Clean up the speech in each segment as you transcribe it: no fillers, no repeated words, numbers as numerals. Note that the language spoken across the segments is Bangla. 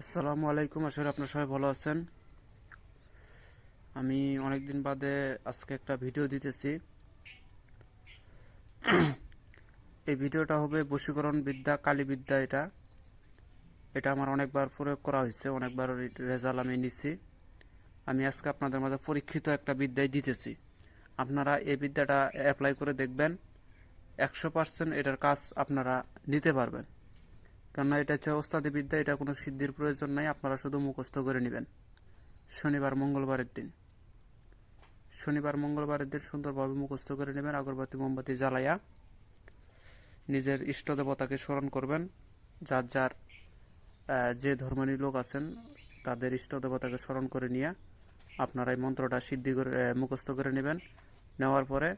আসসালামু আলাইকুম। আসলে আপনারা সবাই ভালো আছেন। আমি অনেকদিন বাদে আজকে একটা ভিডিও দিতেছি। এই ভিডিওটা হবে বশীকরণ বিদ্যা, কালী বিদ্যা। এটা এটা আমার অনেকবার প্রয়োগ করা হয়েছে, অনেকবার রেজাল্ট আমি নিচ্ছি। আমি আজকে আপনাদের মাঝে পরীক্ষিত একটা বিদ্যাই দিতেছি। আপনারা এই বিদ্যাটা অ্যাপ্লাই করে দেখবেন, 100% এটার কাজ আপনারা নিতে পারবেন। কেননা এটা হচ্ছে ওস্তাদি বিদ্যা, এটা কোনো সিদ্ধির প্রয়োজন নাই, আপনারা শুধু মুখস্থ করে নেবেন। শনিবার মঙ্গলবারের দিন সুন্দরভাবে মুখস্থ করে নেবেন। আগরবাতি মোমবাতি জ্বালাইয়া নিজের ইষ্ট দেবতাকে স্মরণ করবেন। যার যার যে ধর্মানী লোক আছেন তাদের ইষ্ট দেবতাকে স্মরণ করে নিয়ে আপনারা এই মন্ত্রটা সিদ্ধি করে মুখস্থ করে নেবেন। নেওয়ার পরে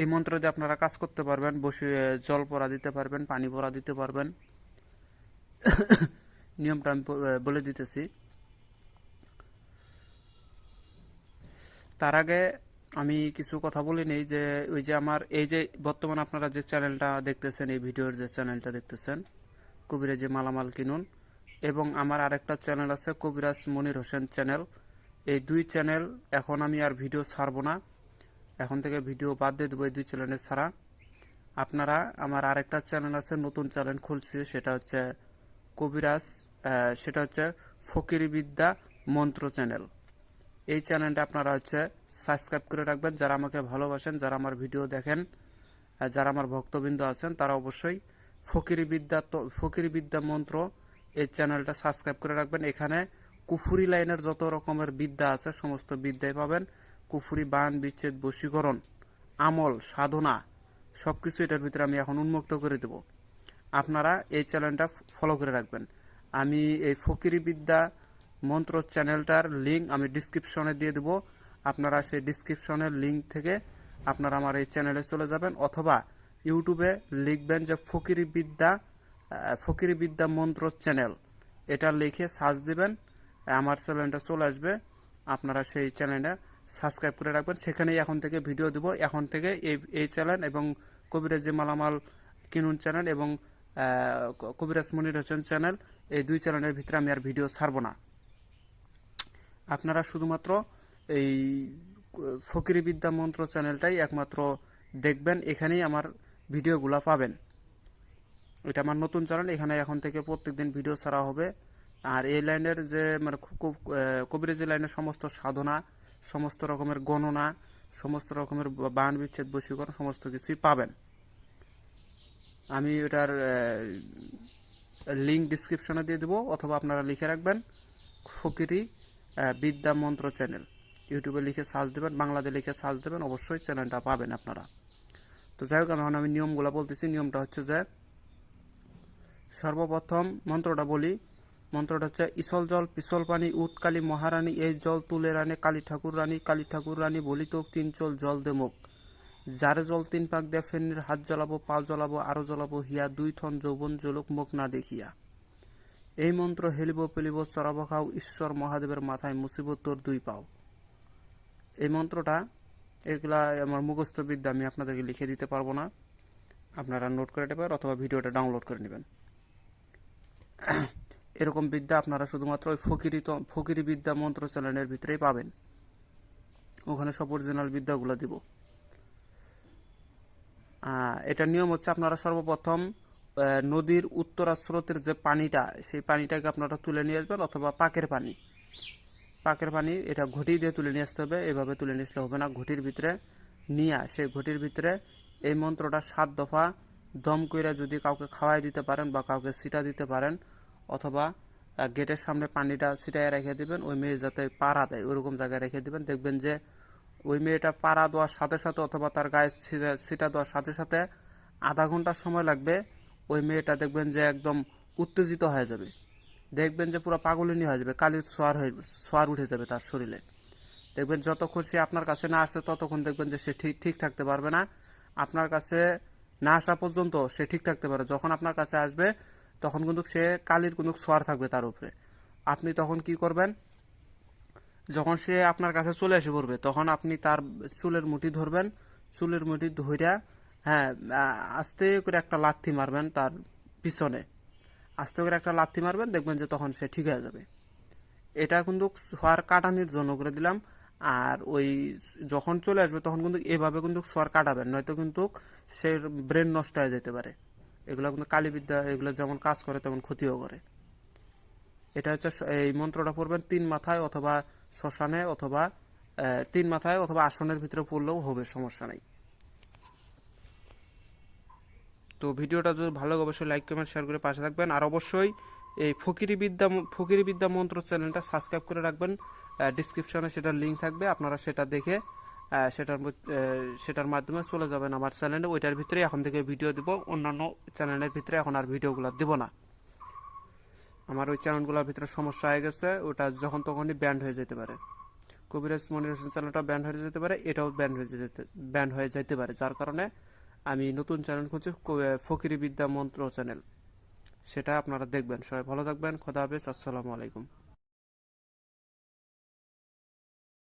এই মন্ত্র দিয়ে আপনারা কাজ করতে পারবেন। বসে জল পড়া দিতে পারবেন, পানি পড়া দিতে পারবেন। নিয়মটা আমি বলে দিতেছি। তার আগে আমি কিছু কথা বলে নেই যে ওই যে আমার এই যে বর্তমানে আপনারা যে চ্যানেলটা দেখতেছেন, এই ভিডিওর যে চ্যানেলটা দেখতেছেন, কবিরাজি মালামাল কিনুন, এবং আমার আরেকটা চ্যানেল আছে কবিরাজ মনির হোসেন চ্যানেল। এই দুই চ্যানেল এখন আমি আর ভিডিও ছাড়বো না, এখন থেকে ভিডিও বাদ দিয়ে দেবো এই দুই চ্যানেলে ছাড়া। আপনারা আমার আরেকটা চ্যানেল আছে, নতুন চ্যানেল খুলছি, সেটা হচ্ছে কবিরাজ, সেটা হচ্ছে ফকিরি বিদ্যা মন্ত্র চ্যানেল। এই চ্যানেলটা আপনারা সাবস্ক্রাইব করে রাখবেন। যারা আমাকে ভালোবাসেন, যারা আমার ভিডিও দেখেন, যারা আমার ভক্তবৃন্দ আছেন, তারা অবশ্যই ফকিরি বিদ্যা মন্ত্র এই চ্যানেলটা সাবস্ক্রাইব করে রাখবেন। এখানে কুফুরি লাইনের যত রকমের বিদ্যা আছে সমস্ত বিদ্যাই পাবেন। কুফুরি, বান, বিচ্ছেদ, বশীকরণ, আমল, সাধনা, সবকিছু এটার ভিতরে আমি এখন উন্মুক্ত করে দেব। আপনারা এই চ্যানেলটা ফলো করে রাখবেন। আমি এই ফকিরি বিদ্যা মন্ত্র চ্যানেলটার লিঙ্ক আমি ডিসক্রিপশনে দিয়ে দেব। আপনারা সেই ডিসক্রিপশনের লিঙ্ক থেকে আপনারা আমার এই চ্যানেলে চলে যাবেন, অথবা ইউটিউবে লিখবেন যে ফকিরি বিদ্যা মন্ত্র চ্যানেল, এটা লিখে সার্চ দিবেন, আমার চ্যানেলটা চলে আসবে। আপনারা সেই চ্যানেলে সাবস্ক্রাইব করে রাখবেন। সেখানেই এখন থেকে ভিডিও দেব। এখন থেকে এই চ্যানেল এবং কবিরাজি মালামাল কিনুন চ্যানেল এবং কবিরাজ মনির হোসেন চ্যানেল, এই দুই চ্যানেলের ভিতরে আমি আর ভিডিও ছাড়বো না। আপনারা শুধুমাত্র এই ফকিরি বিদ্যা মন্ত্র চ্যানেলটাই একমাত্র দেখবেন, এখানেই আমার ভিডিওগুলো পাবেন। এটা আমার নতুন চ্যানেল, এখানে এখন থেকে প্রত্যেকদিন ভিডিও ছাড়া হবে। আর এই লাইনের যে মানে কবিরাজি লাইনের সমস্ত সাধনা, সমস্ত রকমের গণনা, সমস্ত রকমের বান, বিচ্ছেদ, বশীকরণ সমস্ত কিছুই পাবেন। আমি ওটার লিঙ্ক ডিসক্রিপশনে দিয়ে দেবো, অথবা আপনারা লিখে রাখবেন ফকিরি বিদ্যা মন্ত্র চ্যানেল। ইউটিউবে লিখে সার্চ দেবেন, বাংলাতে লিখে সার্চ দেবেন, অবশ্যই চ্যানেলটা পাবেন আপনারা। তো যাই হোক, এখন আমি নিয়মগুলো বলতেছি। নিয়মটা হচ্ছে যে সর্বপ্রথম মন্ত্রটা বলি। মন্ত্রটা হচ্ছে ইসল জল পিছল পানি উটকালি মহারানী, এই জল তুলে রানে কালী ঠাকুর রানী বলি তো তিন চল জল দে মুখ, যারে জল তিন পাক দে ফেনির হাত জ্বলাবো, পা জ্বলাবো, আরো জ্বলাবো হিয়া, দুই থন যৌবন জ্বলুক মুখ না দেখিয়া। এই মন্ত্র হেলিব পেলিব চড়াব খাও, ঈশ্বর মহাদেবের মাথায় মুসিবত তোর দুই পাও। এই মন্ত্রটা, এগুলা আমার মুখস্থ বিদ্যা, আমি আপনাদেরকে লিখে দিতে পারবো না, আপনারা নোট করে নেবেন অথবা ভিডিওটা ডাউনলোড করে নেবেন। এরকম বিদ্যা আপনারা শুধুমাত্র ওই ফকিরি বিদ্যা মন্ত্র চ্যানেলের ভিতরেই পাবেন। ওখানে সব অরিজিনাল বিদ্যাগুলো দিব। এটার নিয়ম হচ্ছে আপনারা সর্বপ্রথম নদীর উত্তরা স্রোতের যে পানিটা, সেই পানিটাকে আপনারা তুলে নিয়ে আসবেন, অথবা পাকের পানি এটা ঘটি দিয়ে তুলে নিয়ে আসতে হবে। এভাবে তুলে নিয়ে আসলে হবে না, ঘটির ভিতরে নিয়ে সেই ঘটির ভিতরে এই মন্ত্রটা 7 দফা দম কইরা যদি কাউকে খাওয়াই দিতে পারেন বা কাউকে ছিটা দিতে পারেন, অথবা গেটের সামনে পানিটা ছিটায় রেখে দিবেন, ওই মেয়ে যাতে পাড়া দেয় ওরকম জায়গায় রেখে দিবেন। দেখবেন যে ওই মেয়েটা পাড়া দেওয়ার সাথে সাথে অথবা তার গায়ে ছিটা দেওয়ার সাথে সাথে আধা ঘন্টার সময় লাগবে। ওই মেয়েটা দেখবেন যে একদম উত্তেজিত হয়ে যাবে, দেখবেন যে পুরো পাগলিনী হয়ে যাবে, কালির সোয়ার উঠে যাবে তার শরীরে। দেখবেন যতক্ষণ সে আপনার কাছে না আসে ততক্ষণ দেখবেন যে সে ঠিক থাকতে পারবে না। আপনার কাছে না আসা পর্যন্ত সে ঠিক থাকতে পারে, যখন আপনার কাছে আসবে তখন কিন্তু সে কালির কিন্তু সোয়ার থাকবে তার উপরে। আপনি তখন কি করবেন, যখন সে আপনার কাছে চলে এসে পড়বে তখন আপনি তার চুলের মুঠি ধরবেন, চুলের মুঠি ধইরা, হ্যাঁ, আস্তে করে একটা লাথি মারবেন তার পিছনে। আস্তে করে একটা লাথি মারবেন, দেখবেন যে তখন সে ঠিক হয়ে যাবে। এটা কিন্তু সোয়ার কাটানোর জন্য করে দিলাম। আর ওই যখন চলে আসবে তখন কিন্তু এভাবে কিন্তু সোয়ার কাটাবেন, নয়তো কিন্তু সে ব্রেন নষ্ট হয়ে যেতে পারে। এগুলো কিন্তু কালীবিদ্যা, এগুলো যেমন কাজ করে তেমন ক্ষতিও করে। এটা হচ্ছে এই মন্ত্রটা পড়বেন 3 মাথায় অথবা শ্মশানে অথবা 3 মাথায় অথবা আসনের ভিতরে পড়লেও হবে, সমস্যা নেই। তো ভিডিওটা যদি ভালো লাগে অবশ্যই লাইক কমেন্ট শেয়ার করে পাশে থাকবেন। আর অবশ্যই এই ফকিরি বিদ্যা মন্ত্র চ্যানেলটা সাবস্ক্রাইব করে রাখবেন। ডিসক্রিপশনে সেটার লিঙ্ক থাকবে, আপনারা সেটা দেখে সেটার মাধ্যমে চলে যাবেন আমার চ্যানেলে। ওইটার ভিতরে এখন থেকে ভিডিও দিব, অন্যান্য চ্যানেলের ভিতরে এখন আর ভিডিওগুলো দিব না। আমার ওই চ্যানেলগুলোর ভিতরে সমস্যা হয়ে গেছে, ওটা যখন তখনই ব্যান্ড হয়ে যেতে পারে। কবিরাজ মনির হোসেন চ্যানেলটা ব্যান্ড হয়ে যেতে পারে, এটাও ব্যান্ড হয়ে যেতে পারে, যার কারণে আমি নতুন চ্যানেল খুঁজছি, ফকিরি বিদ্যা মন্ত্র চ্যানেল। সেটা আপনারা দেখবেন। সবাই ভালো থাকবেন, খোদা হাফেজ, আসসালামু আলাইকুম।